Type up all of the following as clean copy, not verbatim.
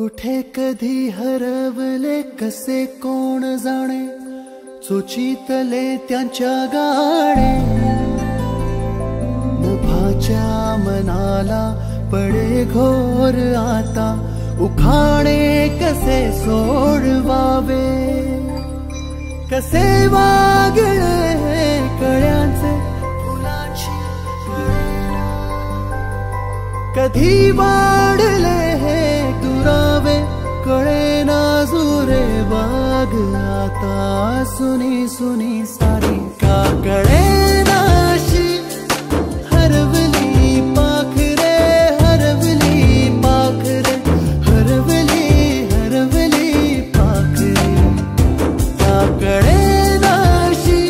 कुठे कधी हरवले कसे कोण जाणे, चोचीतले त्यांच्या गाणे. नभाच्या मनाला पडे घोर आता, उखाणे कसे सोडवावे. कसे वागले कळ्यांचे फुलांची कधी वाढले हे दुरावे, कळे ना जुरे बाग आता. सुनी सुनी सारी का कळे नाशी, हरवली पाखरे हरवली पाखरे हरवली हरवली पाखरे. का कळे नाशी,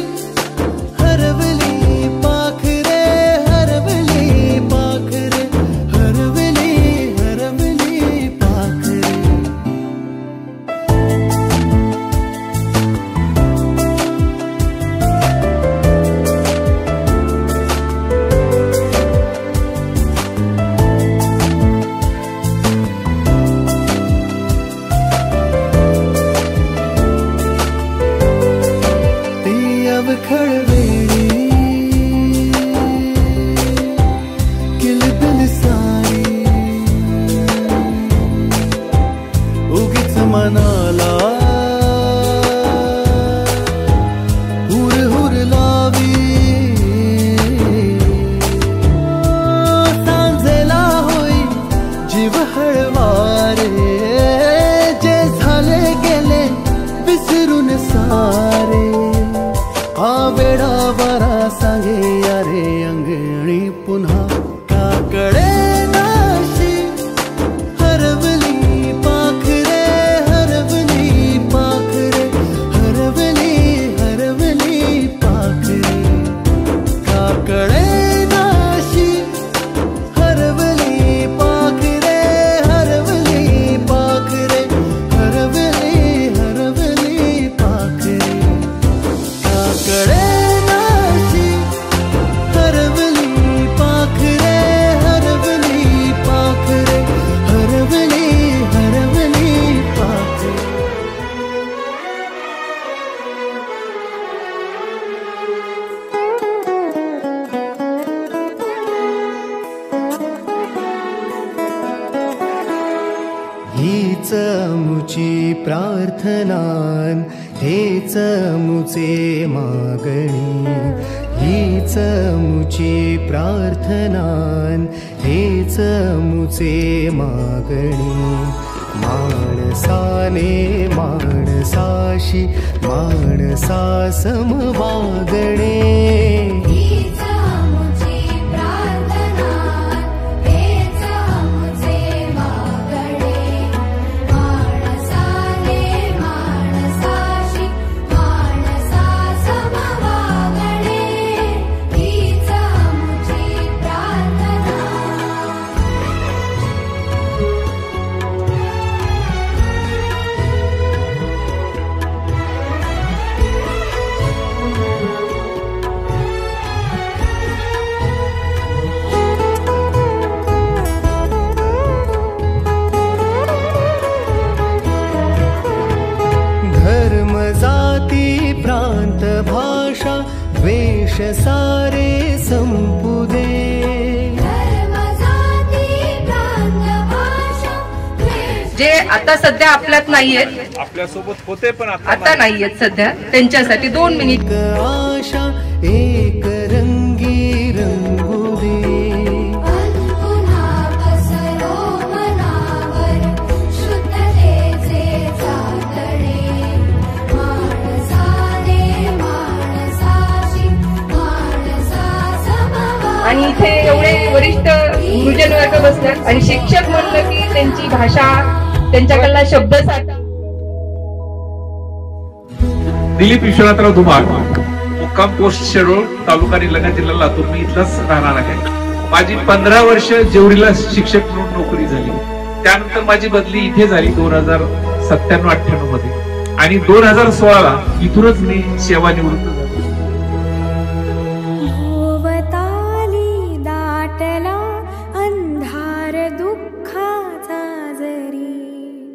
हरवली पाखरे हरवली पाखरे हरवली हरवली पाखरे. खळवेळी किलबिल सारी, उगीच मनाला हुर हुर लावी. सांजेला होई जीव हळवारे, जे झाले गेले विसरून सारे. वेडा बरा सांगे यारे अंगणी पुन्हा. का कळे नाशी, हरवली पाखरे हरवली पाखरे हरवली हरवली पाखरे. का कळे नाशी, हरवली पाखरे हरवली पाखरे हरवली हरवली पाखरे. कळे नाशी, हरवली पाखरे हरवली पाखरे हरवली हरवली पाखरे. हीच मुची प्रार्थनान, हेच मुचे मागणी. हीच मुची प्रार्थनान, हेच मुचे मागणी. माणसाने माणसाशी माणसा सम वागणे. प्रांत भाषा द्वेष सारे संपू दे. जे आता सध्या आपल्यात नाहीयेत, आपल्यासोबत होते पण आता नाहीयेत सध्या, त्यांच्यासाठी 2 मिनिट. आशा एक रंगी रंगू दे. आणि इथे एवढे वरिष्ठ गुरुजन वर्ग बसतात आणि शिक्षक म्हणलं की त्यांची भाषा, त्यांच्याकडला शब्दसाठा. दिलीप विश्वनाथराव धुमाळ, मुक्काम पोस्ट शेडोळ, तालुका निलंगा, जिल्हा लातूर. मी इथलाच राहणार आहे. माझी 15 वर्ष जेवढीला शिक्षक म्हणून नोकरी झाली. त्यानंतर माझी बदली इथे झाली 2097-98 मध्ये आणि 2016ला इथूनच मी सेवानिवृत्त झालो. अंधार दुःखाचा जरी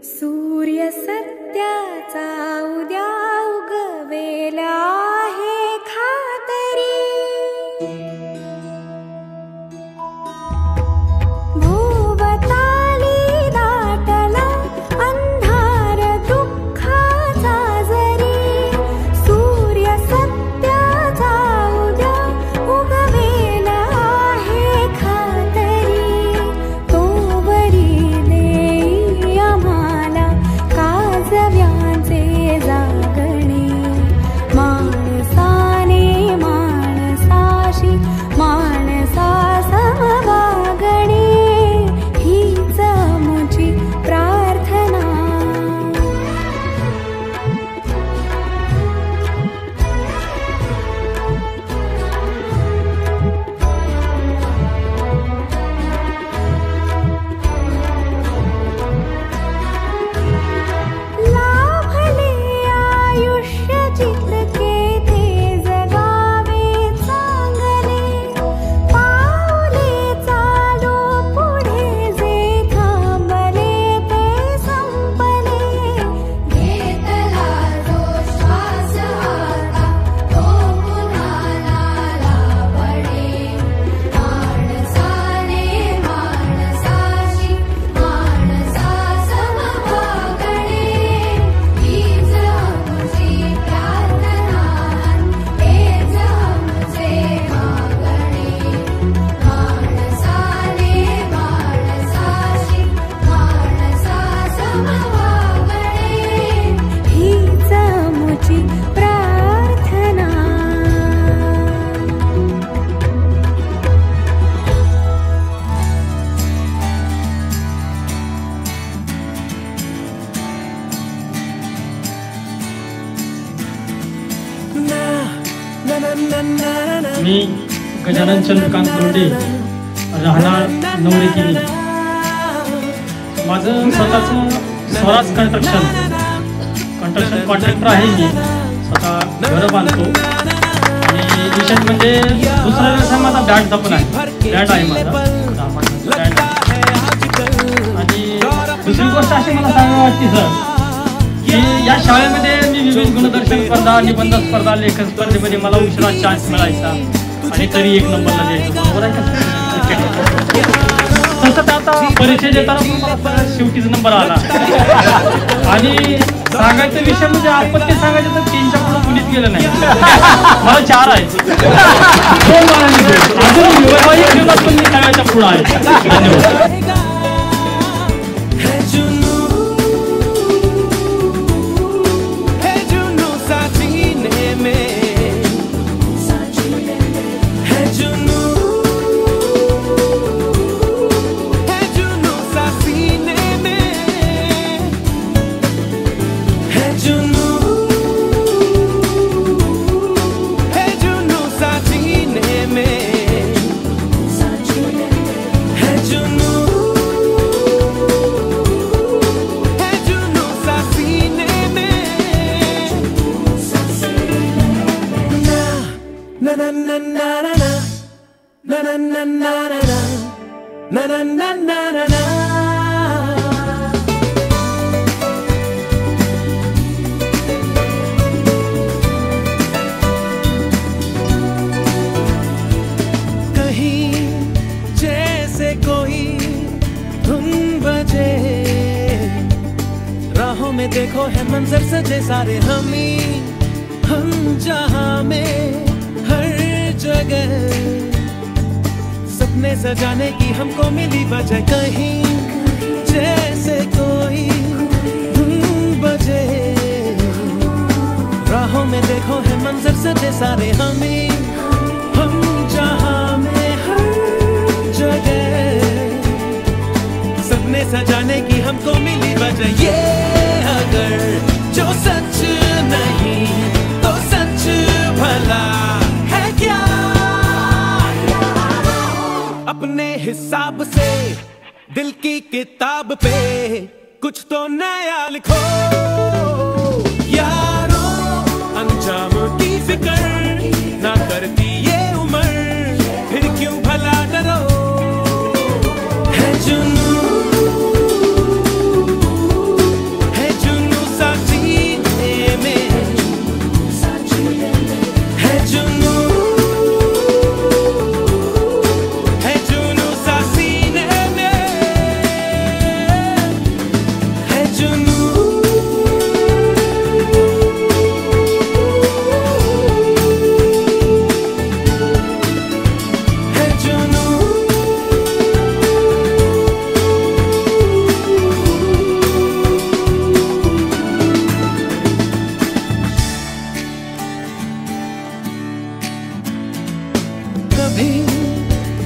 मी गजानन चंद्रकांत गुरुडे, राहणार नवरेकिनी. माझं स्वतःचं स्वराज कंस्ट्रक्शन कॉन्ट्रॅक्टर आहे. मी स्वतः घरं बांधतो. आणि विशेष म्हणजे दुसरा व्यवसाय माझा बॅटचा पण आहे. बॅट आहे माझा बॅट. आणि दुसरी गोष्ट अशी मला सांगावी वाटते सर, की या शाळेमध्ये मी विविध गुणदर्शन स्पर्धा, निबंध स्पर्धा, लेखन स्पर्धेमध्ये मला उशिरा चान्स मिळायचा आणि तरी 1 नंबरला द्यायचं. बरोबर आहे का? तसं आता परीक्षा देताना पण मला शेवटीच नंबर आला. आणि सांगायचा विषय म्हणजे आपत्ती सांगायचं तर 3च्या पुढे कुणीच गेलं नाही. मला 4 आहे. 2 अजून वैवाहिक जीवनात पण मी सगळ्याच्या पुढे आहे. धन्यवाद. देखो है मंजर सजे सारे हम जहां में हर जगह सपने सजाने की हमको मिली वजह कहीं जैसे कोई धुन बजे राहों में देखो है मंजर सजे सारे हम जहां में हर जगह सपने सजाने की हमको मिली वजह ये अगर जो सच नहीं तो सच भला है क्या अपने हिसाब से दिल की किताब पे कुछ तो नया लिखो यारो अंजाम की फिक्र ना करती ये उम्र फिर क्यों भला डरो है जुनून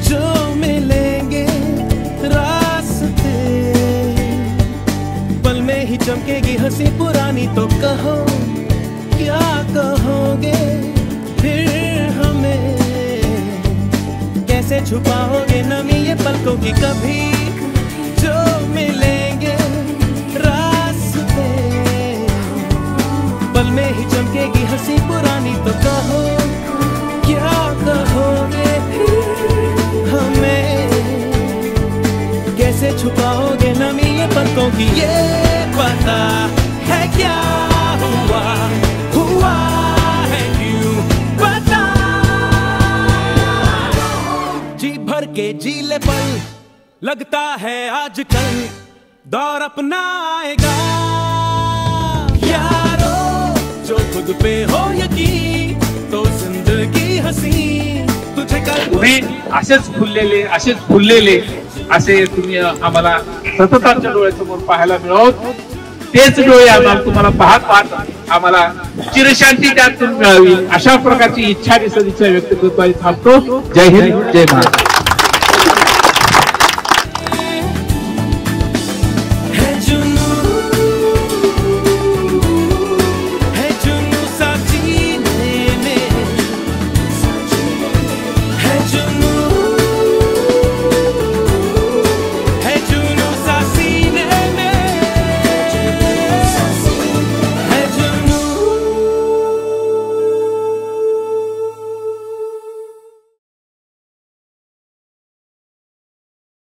जो मिलेंगे रास्ते पल में ही चमकेगी हंसी पुरानी तो कहो क्या कहोगे फिर हमें कैसे छुपाओगे नमी ये पलकों की कभी जो मिलेंगे रास्ते पल में ही चमकेगी हंसी पुरानी तो कहो क्या कहोगे हमें कैसे छुपाओगे नमी ये पलकों की ये पता है क्या हुआ है क्यों पता जी भर के जीले पल लगता है आजकल दौर अपना आएगा यारो जो खुद पे हो यकीन तो जिंदगी हसी तुझे कल तुम्ही असेच फुललेले असे तुम्ही आम्हाला सतत आमच्या डोळ्यासमोर पाहायला मिळवत तेच डोळे आम्हाला तुम्हाला पाहत आम्हाला चिरशांती त्यातून मिळावी अशा प्रकारची इच्छा आणि सदिच्छा व्यक्त करतो आणि थांबतो. जय हिंद जय महाराष्ट्र.